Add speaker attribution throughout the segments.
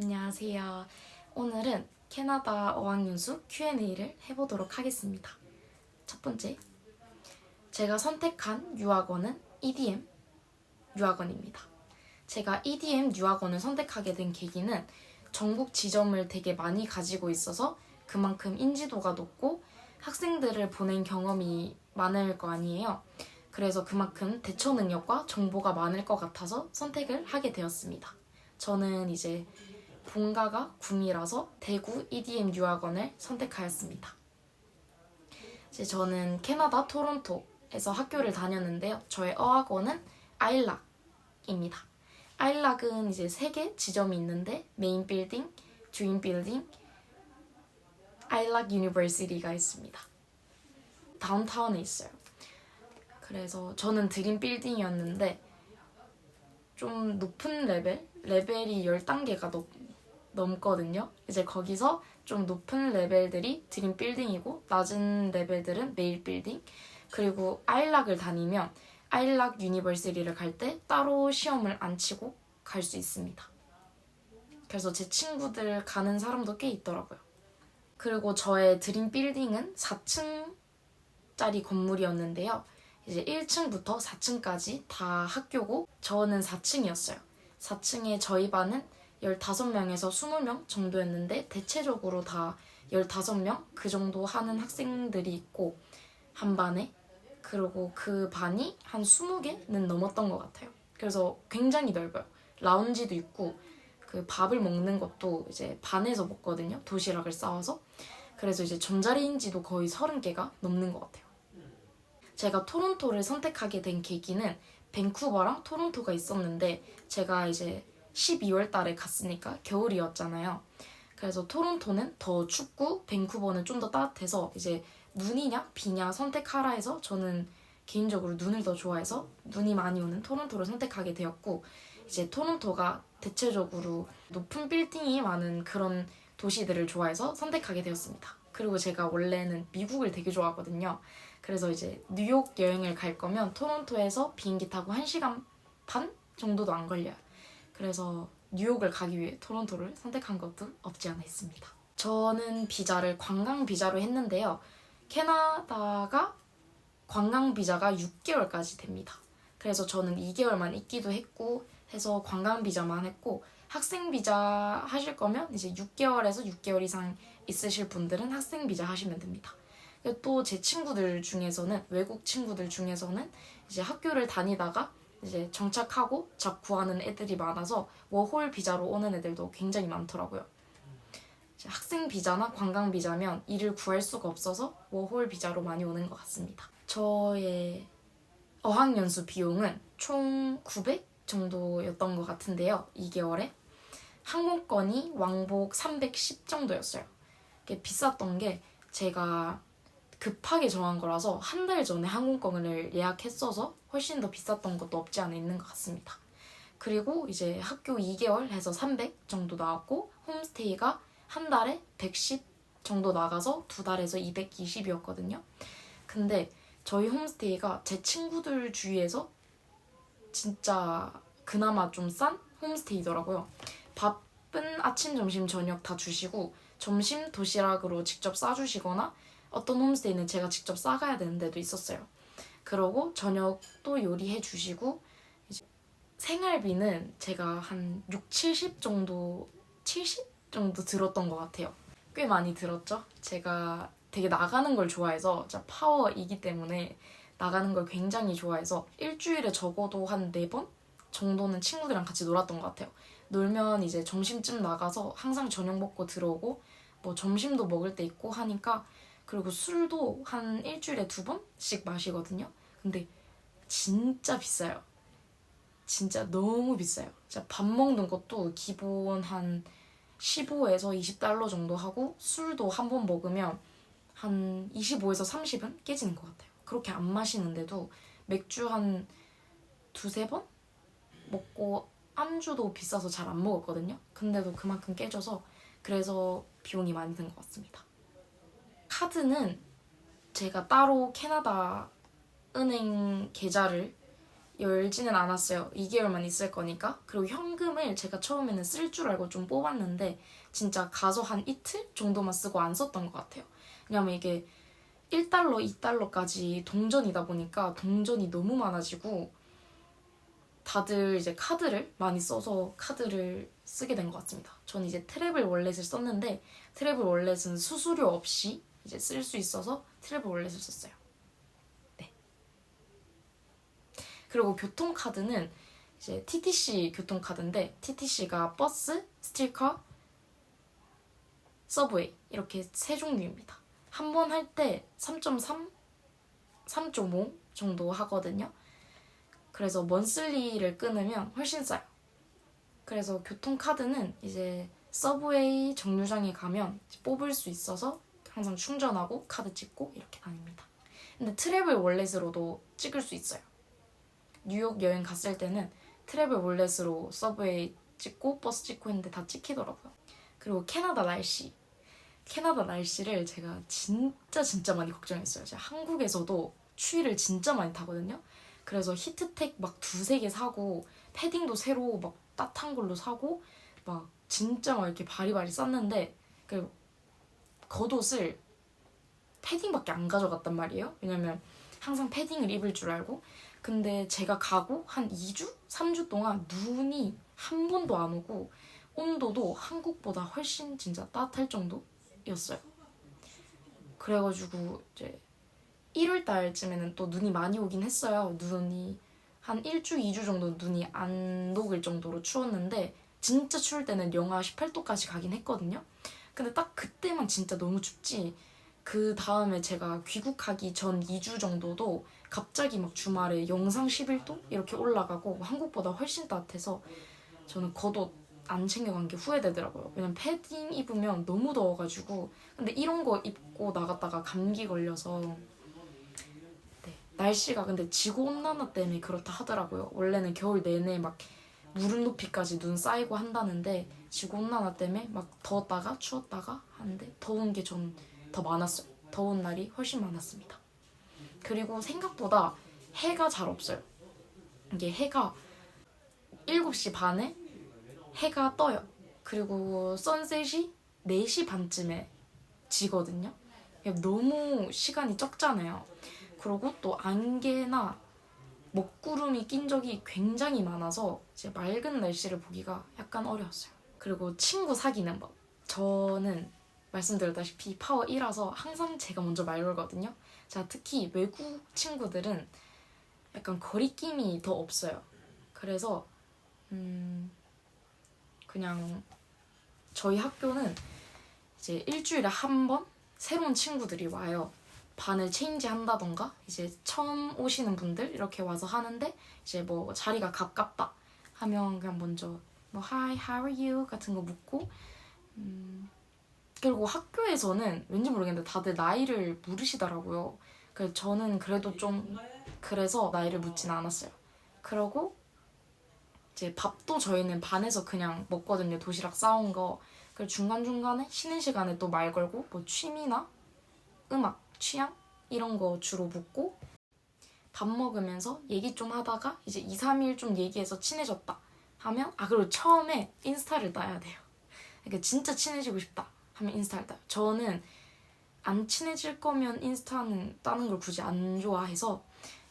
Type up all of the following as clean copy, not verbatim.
Speaker 1: 안녕하세요. 오늘은 캐나다 어학연수 Q&A를 해보도록 하겠습니다. 첫 번째, 제가 선택한 유학원은 EDM 유학원입니다. 제가 EDM 유학원을 선택하게 된 계기는 전국 지점을 되게 많이 가지고 있어서 그만큼 인지도가 높고 학생들을 보낸 경험이 많을 거 아니에요. 그래서 그만큼 대처 능력과 정보가 많을 것 같아서 선택을 하게 되었습니다. 저는 이제 본가가 구미라서 대구 EDM 유학원을 선택하였습니다. 이제 저는 캐나다 토론토에서 학교를 다녔는데요. 저의 어학원은 아일락입니다. 아일락은 이제 3개 지점이 있는데 메인 빌딩, 주인 빌딩, 아일락 유니버시티가 있습니다. 다운타운에 있어요. 그래서 저는 드림 빌딩이었는데 좀 높은 레벨이 10단계가 넘거든요. 이제 거기서 좀 높은 레벨들이 드림 빌딩이고 낮은 레벨들은 메일 빌딩. 그리고 아일락을 다니면 아일락 유니버시티를 갈 때 따로 시험을 안 치고 갈 수 있습니다. 그래서 제 친구들 가는 사람도 꽤 있더라고요. 그리고 저의 드림 빌딩은 4층짜리 건물이었는데요. 이제 1층부터 4층까지 다 학교고 저는 4층이었어요. 4층에 저희 반은 15명에서 20명 정도였는데 대체적으로 다 15명 그 정도 하는 학생들이 있고 한 반에. 그리고 그 반이 한 20개는 넘었던 것 같아요. 그래서 굉장히 넓어요. 라운지도 있고 그 밥을 먹는 것도 이제 반에서 먹거든요. 도시락을 싸와서. 그래서 이제 잠자리인지도 거의 30개가 넘는 것 같아요. 제가 토론토를 선택하게 된 계기는 밴쿠버랑 토론토가 있었는데 제가 이제 12월 달에 갔으니까 겨울이었잖아요. 그래서 토론토는 더 춥고 밴쿠버는 좀 더 따뜻해서 이제 눈이냐 비냐 선택하라 해서 저는 개인적으로 눈을 더 좋아해서 눈이 많이 오는 토론토를 선택하게 되었고 이제 토론토가 대체적으로 높은 빌딩이 많은 그런 도시들을 좋아해서 선택하게 되었습니다. 그리고 제가 원래는 미국을 되게 좋아하거든요. 그래서 이제 뉴욕 여행을 갈 거면 토론토에서 비행기 타고 1시간 반 정도도 안 걸려요. 그래서 뉴욕을 가기 위해 토론토를 선택한 것도 없지 않아 있습니다. 저는 비자를 관광 비자로 했는데요. 캐나다가 관광 비자가 6개월까지 됩니다. 그래서 저는 2개월만 있기도 했고 해서 관광 비자만 했고 학생 비자 하실 거면 이제 6개월에서 6개월 이상 있으실 분들은 학생 비자 하시면 됩니다. 또 제 친구들 중에서는 외국 친구들 중에서는 이제 학교를 다니다가 이제 정착하고 잡 구하는 애들이 많아서 워홀 비자로 오는 애들도 굉장히 많더라고요. 학생 비자나 관광 비자면 일을 구할 수가 없어서 워홀 비자로 많이 오는 것 같습니다. 저의 어학연수 비용은 총 900 정도였던 것 같은데요. 2개월에. 항공권이 왕복 310 정도였어요. 이게 비쌌던 게 제가 급하게 정한 거라서 한 달 전에 항공권을 예약했어서 훨씬 더 비쌌던 것도 없지 않아 있는 것 같습니다. 그리고 이제 학교 2개월 해서 300 정도 나왔고 홈스테이가 한 달에 110 정도 나가서 2달에서 220이었거든요. 근데 저희 홈스테이가 제 친구들 주위에서 진짜 그나마 좀 싼 홈스테이더라고요. 밥은 아침, 점심, 저녁 다 주시고 점심 도시락으로 직접 싸주시거나 어떤 홈스테이는 제가 직접 싸가야 되는 데도 있었어요. 그러고 저녁도 요리해 주시고 생활비는 제가 한 6, 70 정도 70 정도 들었던 것 같아요. 꽤 많이 들었죠? 제가 되게 나가는 걸 좋아해서 진짜 파워이기 때문에 나가는 걸 굉장히 좋아해서 일주일에 적어도 한 4번 정도는 친구들이랑 같이 놀았던 것 같아요. 놀면 이제 점심쯤 나가서 항상 저녁 먹고 들어오고 뭐 점심도 먹을 때 있고 하니까 그리고 술도 한 일주일에 2번씩 마시거든요. 근데 진짜 비싸요. 진짜 너무 비싸요. 진짜 밥 먹는 것도 기본 한 15에서 20달러 정도 하고 술도 한 번 먹으면 한 25에서 30은 깨지는 것 같아요. 그렇게 안 마시는데도 맥주 한 2~3번 먹고 안주도 비싸서 잘 안 먹었거든요. 근데도 그만큼 깨져서 그래서 비용이 많이 든 것 같습니다. 카드는 제가 따로 캐나다 은행 계좌를 열지는 않았어요. 2개월만 있을 거니까. 그리고 현금을 제가 처음에는 쓸 줄 알고 좀 뽑았는데 진짜 가서 한 이틀 정도만 쓰고 안 썼던 것 같아요. 왜냐면 이게 1달러, 2달러까지 동전이다 보니까 동전이 너무 많아지고 다들 이제 카드를 많이 써서 카드를 쓰게 된 것 같습니다. 저는 이제 트래블 월렛을 썼는데 트래블 월렛은 수수료 없이 이제 쓸 수 있어서 트래블 월렛을 썼어요. 네. 그리고 교통카드는 이제 TTC 교통카드인데 TTC가 버스, 스틸카, 서브웨이 이렇게 세 종류입니다. 한 번 할 때 3.3, 3.5 정도 하거든요. 그래서 먼슬리를 끊으면 훨씬 싸요. 그래서 교통카드는 이제 서브웨이 정류장에 가면 뽑을 수 있어서 항상 충전하고 카드 찍고 이렇게 다닙니다. 근데 트래블 월렛으로도 찍을 수 있어요. 뉴욕 여행 갔을 때는 트래블 월렛으로 서브웨이 찍고 버스 찍고 했는데 다 찍히더라고요. 그리고 캐나다 날씨를 제가 진짜 많이 걱정했어요. 제가 한국에서도 추위를 진짜 많이 타거든요. 그래서 히트텍 막 2-3개 사고 패딩도 새로 막 따뜻한 걸로 사고 막 진짜 막 이렇게 바리바리 쌌는데 그 겉옷을 패딩밖에 안 가져갔단 말이에요. 왜냐면 항상 패딩을 입을 줄 알고. 근데 제가 가고 한 2주? 3주 동안 눈이 한 번도 안 오고 온도도 한국보다 훨씬 진짜 따뜻할 정도였어요. 그래가지고 이제 1월 달쯤에는 또 눈이 많이 오긴 했어요. 눈이 한 1주, 2주 정도 눈이 안 녹을 정도로 추웠는데 진짜 추울 때는 영하 18도까지 가긴 했거든요. 근데 딱 그때만 진짜 너무 춥지 그 다음에 제가 귀국하기 전 2주 정도도 갑자기 막 주말에 영상 11도 이렇게 올라가고 한국보다 훨씬 따뜻해서 저는 겉옷 안 챙겨간 게 후회되더라고요. 왜냐면 패딩 입으면 너무 더워가지고 근데 이런 거 입고 나갔다가 감기 걸려서 네, 날씨가 근데 지구온난화 때문에 그렇다 하더라고요. 원래는 겨울 내내 막 무릎 높이까지 눈 쌓이고 한다는데 지구온난화 때문에 막 더웠다가 추웠다가 하는데 더운 게 전 더 많았어요. 더운 날이 훨씬 많았습니다. 그리고 생각보다 해가 잘 없어요. 이게 해가 7시 반에 해가 떠요. 그리고 선셋이 4시 반쯤에 지거든요. 너무 시간이 적잖아요. 그리고 또 안개나 먹구름이 낀 적이 굉장히 많아서 이제 맑은 날씨를 보기가 약간 어려웠어요. 그리고 친구 사귀는 법. 저는 말씀드렸다시피 파워 1라서 항상 제가 먼저 말 걸거든요. 제가 특히 외국 친구들은 약간 거리낌이 더 없어요. 그래서 그냥 저희 학교는 이제 일주일에 한 번 새로운 친구들이 와요. 반을 체인지 한다던가 이제 처음 오시는 분들 이렇게 와서 하는데 이제 뭐 자리가 가깝다 하면 그냥 먼저 뭐 Hi, how are you? 같은 거 묻고 그리고 학교에서는 왠지 모르겠는데 다들 나이를 물으시더라고요. 그래서 저는 그래도 좀 그래서 나이를 묻진 않았어요. 그러고 이제 밥도 저희는 반에서 그냥 먹거든요. 도시락 싸온 거. 그리고 중간중간에 쉬는 시간에 또 말 걸고 뭐 취미나 음악, 취향 이런 거 주로 묻고 밥 먹으면서 얘기 좀 하다가 이제 2, 3일 좀 얘기해서 친해졌다 하면 그리고 처음에 인스타를 따야 돼요. 그러니까 진짜 친해지고 싶다 하면 인스타를 따요. 저는 안 친해질 거면 인스타는 따는 걸 굳이 안 좋아해서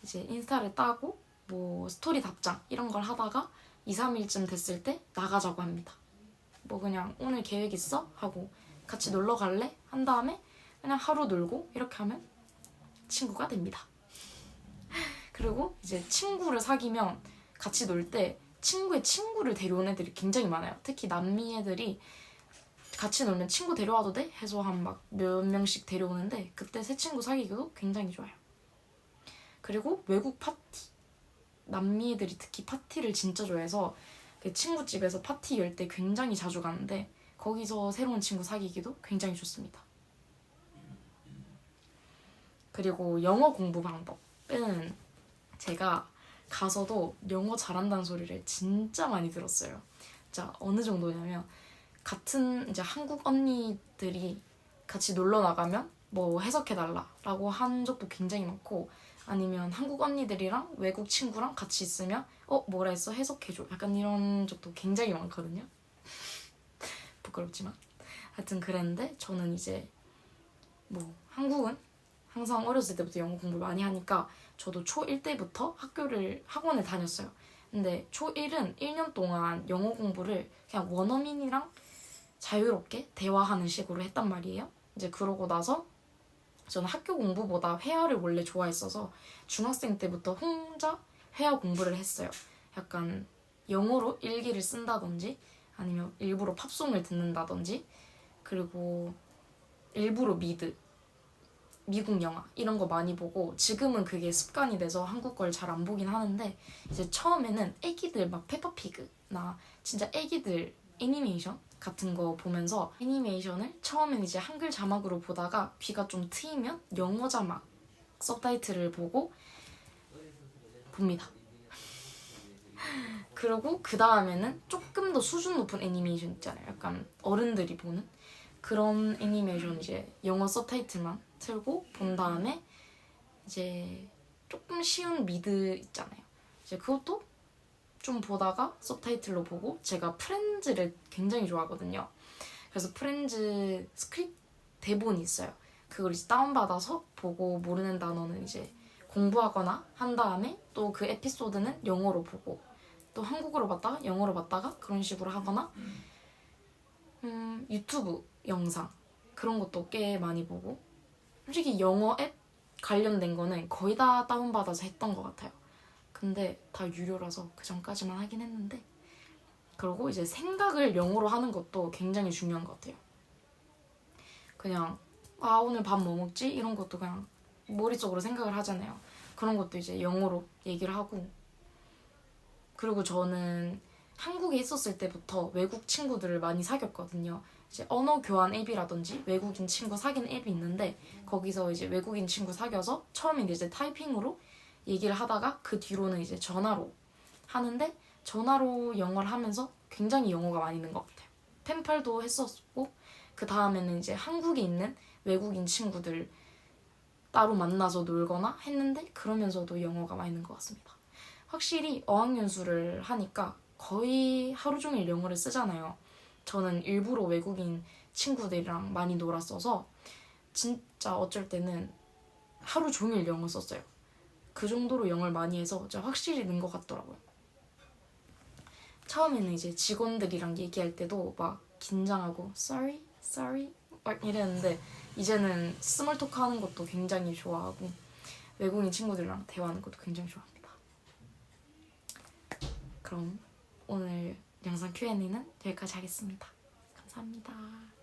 Speaker 1: 이제 인스타를 따고 뭐 스토리 답장 이런 걸 하다가 2, 3일쯤 됐을 때 나가자고 합니다. 뭐 그냥 오늘 계획 있어? 하고 같이 놀러 갈래? 한 다음에 그냥 하루 놀고 이렇게 하면 친구가 됩니다. 그리고 이제 친구를 사귀면 같이 놀 때 친구의 친구를 데려온 애들이 굉장히 많아요. 특히 남미 애들이 같이 놀면 친구 데려와도 돼? 해서 한 막 몇 명씩 데려오는데 그때 새 친구 사귀기도 굉장히 좋아요. 그리고 외국 파티. 남미 애들이 특히 파티를 진짜 좋아해서 친구 집에서 파티 열 때 굉장히 자주 가는데 거기서 새로운 친구 사귀기도 굉장히 좋습니다. 그리고 영어 공부 방법은 제가 가서도 영어 잘한다는 소리를 진짜 많이 들었어요. 진짜 어느 정도냐면 같은 이제 한국 언니들이 같이 놀러 나가면 뭐 해석해달라라고 한 적도 굉장히 많고 아니면 한국 언니들이랑 외국 친구랑 같이 있으면 뭐라 했어? 해석해줘. 약간 이런 적도 굉장히 많거든요. 부끄럽지만. 하여튼 그랬는데 저는 이제 뭐 한국은 항상 어렸을 때부터 영어 공부를 많이 하니까 저도 초1 때부터 학원을 다녔어요. 근데 초1은 1년 동안 영어 공부를 그냥 원어민이랑 자유롭게 대화하는 식으로 했단 말이에요. 이제 그러고 나서 저는 학교 공부보다 회화를 원래 좋아했어서 중학생 때부터 혼자 회화 공부를 했어요. 약간 영어로 일기를 쓴다든지 아니면 일부러 팝송을 듣는다든지 그리고 일부러 미국 영화 이런 거 많이 보고 지금은 그게 습관이 돼서 한국 걸 잘 안 보긴 하는데 이제 처음에는 애기들 막 페퍼피그나 진짜 애기들 애니메이션 같은 거 보면서 애니메이션을 처음엔 이제 한글 자막으로 보다가 귀가 좀 트이면 영어 자막 서브타이틀을 보고 봅니다. 그리고 그 다음에는 조금 더 수준 높은 애니메이션 있잖아요. 약간 어른들이 보는 그런 애니메이션 이제 영어 서브타이틀만 틀고 본 다음에 이제 조금 쉬운 미드 있잖아요. 이제 그것도 좀 보다가 서브타이틀로 보고 제가 프렌즈를 굉장히 좋아하거든요. 그래서 프렌즈 스크립트 대본이 있어요. 그걸 이제 다운받아서 보고 모르는 단어는 이제 공부하거나 한 다음에 또 그 에피소드는 영어로 보고 또 한국어로 봤다가 영어로 봤다가 그런 식으로 하거나 유튜브 영상 그런 것도 꽤 많이 보고 솔직히 영어 앱 관련된 거는 거의 다 다운받아서 했던 것 같아요. 근데 다 유료라서 그 전까지만 하긴 했는데 그리고 이제 생각을 영어로 하는 것도 굉장히 중요한 것 같아요. 그냥 오늘 밥 뭐 먹지? 이런 것도 그냥 머릿속으로 생각을 하잖아요. 그런 것도 이제 영어로 얘기를 하고 그리고 저는 한국에 있었을 때부터 외국 친구들을 많이 사귀었거든요. 이제 언어 교환 앱이라든지 외국인 친구 사귀는 앱이 있는데 거기서 이제 외국인 친구 사귀어서 처음엔 이제 타이핑으로 얘기를 하다가 그 뒤로는 이제 전화로 하는데 전화로 영어를 하면서 굉장히 영어가 많이 는 것 같아요. 펜팔도 했었고 그 다음에는 이제 한국에 있는 외국인 친구들 따로 만나서 놀거나 했는데 그러면서도 영어가 많이 는 것 같습니다. 확실히 어학연수를 하니까 거의 하루 종일 영어를 쓰잖아요. 저는 일부러 외국인 친구들이랑 많이 놀았어서 진짜 어쩔 때는 하루 종일 영어 썼어요. 그 정도로 영어를 많이 해서 진짜 확실히 는 것 같더라고요. 처음에는 이제 직원들이랑 얘기할 때도 막 긴장하고 sorry 막 이랬는데 이제는 스몰 토크 하는 것도 굉장히 좋아하고 외국인 친구들이랑 대화하는 것도 굉장히 좋아합니다. 그럼 오늘 영상 Q&A는 여기까지 하겠습니다. 감사합니다.